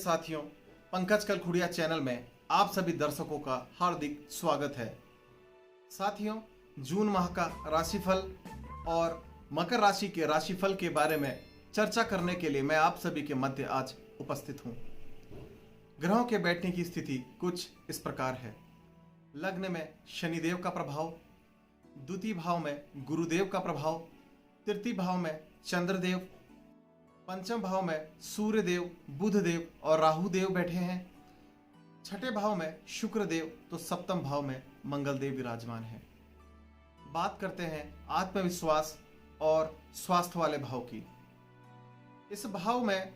साथियों, पंकज कलखुड़िया चैनल में आप सभी दर्शकों का हार्दिक स्वागत है। साथियों, जून माह का राशिफल और मकर राशि के राशिफल के बारे में चर्चा करने के लिए मैं आप सभी के मध्य आज उपस्थित हूं। ग्रहों के बैठने की स्थिति कुछ इस प्रकार है। लग्न में शनिदेव का प्रभाव, द्वितीय भाव में गुरुदेव का प्रभाव, तृतीय भाव में चंद्रदेव, पंचम भाव में सूर्यदेव, बुधदेव और राहुदेव बैठे हैं। छठे भाव में शुक्रदेव तो सप्तम भाव में मंगलदेव विराजमान है। बात करते हैं आत्मविश्वास और स्वास्थ्य वाले भाव की। इस भाव में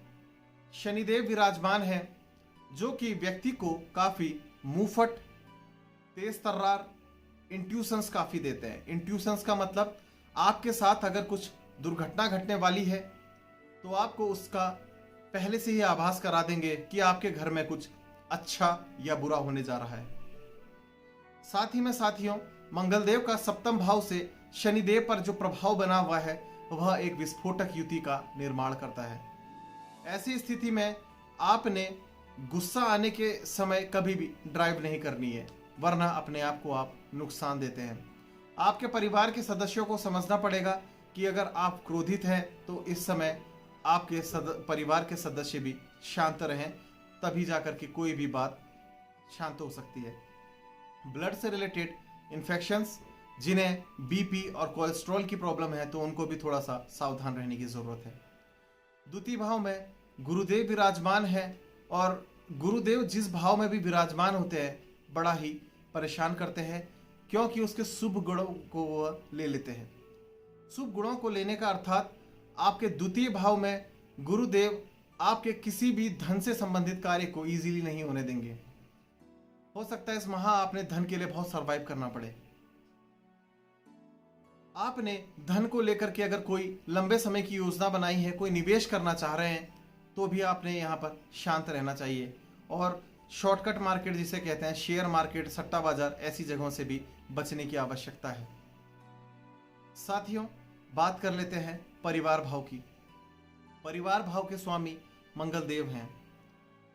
शनिदेव विराजमान है, जो कि व्यक्ति को काफी मुंहफट, तेज तर्रार, इंट्यूशंस काफी देते हैं। इंट्यूशंस का मतलब आपके साथ अगर कुछ दुर्घटना घटने वाली है तो आपको उसका पहले से ही आभास करा देंगे कि आपके घर में कुछ अच्छा या बुरा होने जा रहा है। साथ ही में साथियों, मंगलदेव का सप्तम भाव से शनिदेव पर जो प्रभाव बना हुआ है वह एक विस्फोटक युति का निर्माण करता है। ऐसी स्थिति में आपने गुस्सा आने के समय कभी भी ड्राइव नहीं करनी है, वरना अपने आप को आप नुकसान देते हैं। आपके परिवार के सदस्यों को समझना पड़ेगा कि अगर आप क्रोधित हैं तो इस समय आपके परिवार के सदस्य भी शांत रहें, तभी जाकर के कोई भी बात शांत हो सकती है। ब्लड से रिलेटेड इन्फेक्शंस, जिन्हें बीपी और कोलेस्ट्रॉल की प्रॉब्लम है, तो उनको भी थोड़ा सा सावधान रहने की जरूरत है। द्वितीय भाव में गुरुदेव विराजमान है और गुरुदेव जिस भाव में भी विराजमान होते हैं बड़ा ही परेशान करते हैं, क्योंकि उसके शुभ गुणों को वह ले लेते हैं। शुभ गुणों को लेने का अर्थात आपके द्वितीय भाव में गुरुदेव आपके किसी भी धन से संबंधित कार्य को इजीली नहीं होने देंगे। हो सकता है इस माह आपने धन के लिए बहुत सरवाइव करना पड़े। आपने धन को लेकर के अगर कोई लंबे समय की योजना बनाई है, कोई निवेश करना चाह रहे हैं, तो भी आपने यहाँ पर शांत रहना चाहिए और शॉर्टकट मार्केट जिसे कहते हैं, शेयर मार्केट, सट्टा बाजार, ऐसी जगहों से भी बचने की आवश्यकता है। साथियों, बात कर लेते हैं परिवार भाव की। परिवार भाव के स्वामी मंगलदेव हैं।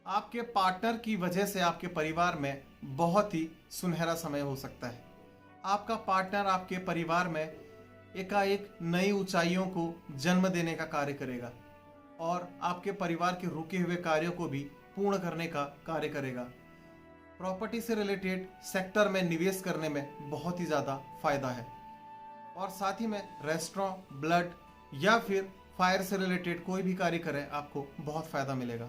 आपके पार्टनर की वजह से आपके परिवार में बहुत ही सुनहरा समय हो सकता है। आपका पार्टनर आपके परिवार में एकाएक नई ऊंचाइयों को जन्म देने का कार्य करेगा और आपके परिवार के रुके हुए कार्यों को भी पूर्ण करने का कार्य करेगा। प्रॉपर्टी से रिलेटेड सेक्टर में निवेश करने में बहुत ही ज़्यादा फायदा है और साथ ही में रेस्टोरेंट, ब्लड या फिर फायर से रिलेटेड कोई भी कार्य करें, आपको बहुत फायदा मिलेगा।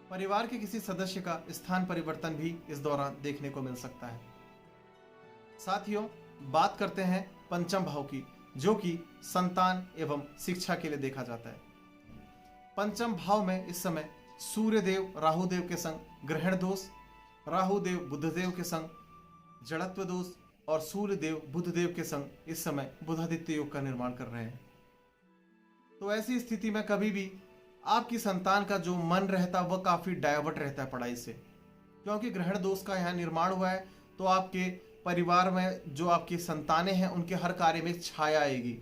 परिवार के किसी सदस्य का स्थान परिवर्तन भी इस दौरान देखने को मिल सकता है। साथियों, बात करते हैं पंचम भाव की, जो कि संतान एवं शिक्षा के लिए देखा जाता है। पंचम भाव में इस समय सूर्यदेव राहुदेव के संग ग्रहण दोष, राहुदेव बुधदेव के संग जड़त्व दोष और सूर्यदेव बुधदेव के संग इस समय बुधादित्य योग का निर्माण कर रहे हैं। तो ऐसी स्थिति में कभी भी आपकी संतान का जो मन रहता है वह काफी डाइवर्ट रहता है पढ़ाई से, क्योंकि ग्रहण दोष का यहाँ निर्माण हुआ है। तो आपके परिवार में जो आपकी संतानें हैं उनके हर कार्य में छाया आएगी।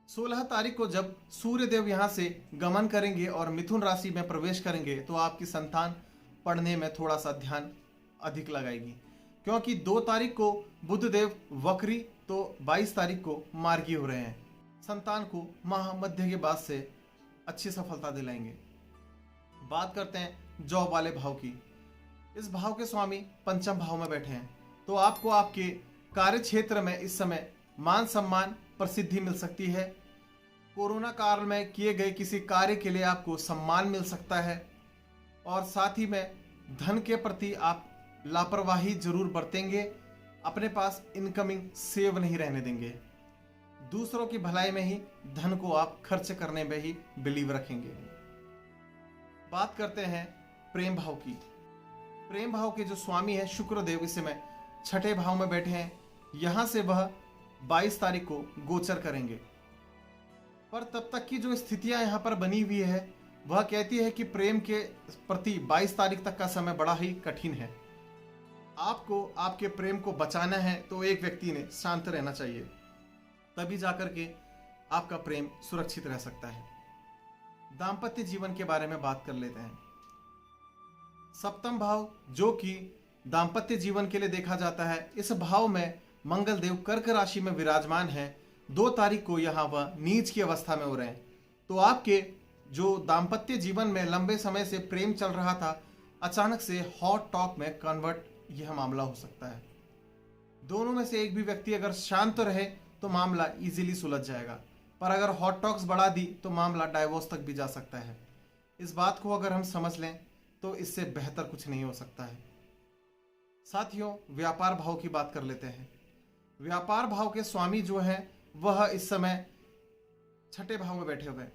16 तारीख को जब सूर्यदेव यहाँ से गमन करेंगे और मिथुन राशि में प्रवेश करेंगे, तो आपकी संतान पढ़ने में थोड़ा सा ध्यान अधिक लगाएगी, क्योंकि 2 तारीख को बुधदेव वक्री तो 22 तारीख को मार्गी हो रहे हैं। संतान को माह मध्य के बाद से अच्छी सफलता दिलाएंगे। बात करते हैं जॉब वाले भाव की। इस भाव के स्वामी पंचम भाव में बैठे हैं, तो आपको आपके कार्य क्षेत्र में इस समय मान सम्मान, प्रसिद्धि मिल सकती है। कोरोना काल में किए गए किसी कार्य के लिए आपको सम्मान मिल सकता है और साथ ही में धन के प्रति आप लापरवाही जरूर बरतेंगे। अपने पास इनकमिंग सेव नहीं रहने देंगे। दूसरों की भलाई में ही धन को आप खर्च करने में ही बिलीव रखेंगे। बात करते हैं प्रेम भाव की। प्रेम भाव के जो स्वामी है शुक्रदेव इस समय छठे भाव में बैठे हैं। यहां से वह 22 तारीख को गोचर करेंगे, पर तब तक की जो स्थितियां यहां पर बनी हुई है वह कहती है कि प्रेम के प्रति 22 तारीख तक का समय बड़ा ही कठिन है। आपको आपके प्रेम को बचाना है तो एक व्यक्ति ने शांत रहना चाहिए, तभी जाकर के आपका प्रेम सुरक्षित रह सकता है। दाम्पत्य जीवन के बारे में बात कर लेते हैं। सप्तम भाव जो कि दाम्पत्य जीवन के लिए देखा जाता है, इस भाव में मंगल देव कर्क राशि में विराजमान है। 2 तारीख को यहाँ वह नीच की अवस्था में हो रहे हैं। तो आपके जो दाम्पत्य जीवन में लंबे समय से प्रेम चल रहा था, अचानक से हॉट टॉक में कन्वर्ट यह मामला हो सकता है। दोनों में से एक भी व्यक्ति अगर शांत रहे तो मामला इजीली सुलझ जाएगा, पर अगर हॉट टॉक्स बढ़ा दी तो मामला डाइवोर्स तक भी जा सकता है। इस बात को अगर हम समझ लें तो इससे बेहतर कुछ नहीं हो सकता है। साथियों, व्यापार भाव की बात कर लेते हैं। व्यापार भाव के स्वामी जो हैं वह इस समय 6ठे भाव में बैठे हुए हैं।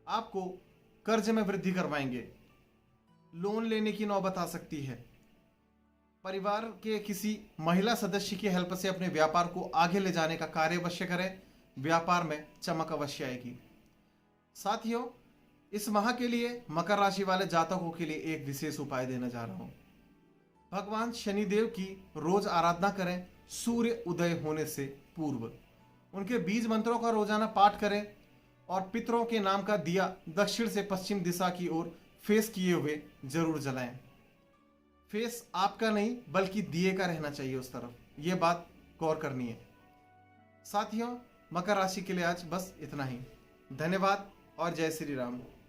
आपको कर्ज में वृद्धि करवाएंगे, लोन लेने की नौबत आ सकती है। परिवार के किसी महिला सदस्य की हेल्प से अपने व्यापार को आगे ले जाने का कार्य अवश्य करें, व्यापार में चमक अवश्य आएगी। साथियों, इस माह के लिए मकर राशि वाले जातकों के लिए एक विशेष उपाय देने जा रहा हूं। भगवान शनिदेव की रोज आराधना करें सूर्य उदय होने से पूर्व। उनके बीज मंत्रों का रोजाना पाठ करें और पितरों के नाम का दिया दक्षिण से पश्चिम दिशा की ओर फेस किए हुए जरूर जलाएं। फेस आपका नहीं बल्कि दिए का रहना चाहिए उस तरफ, ये बात गौर करनी है। साथियों, मकर राशि के लिए आज बस इतना ही। धन्यवाद और जय श्री राम।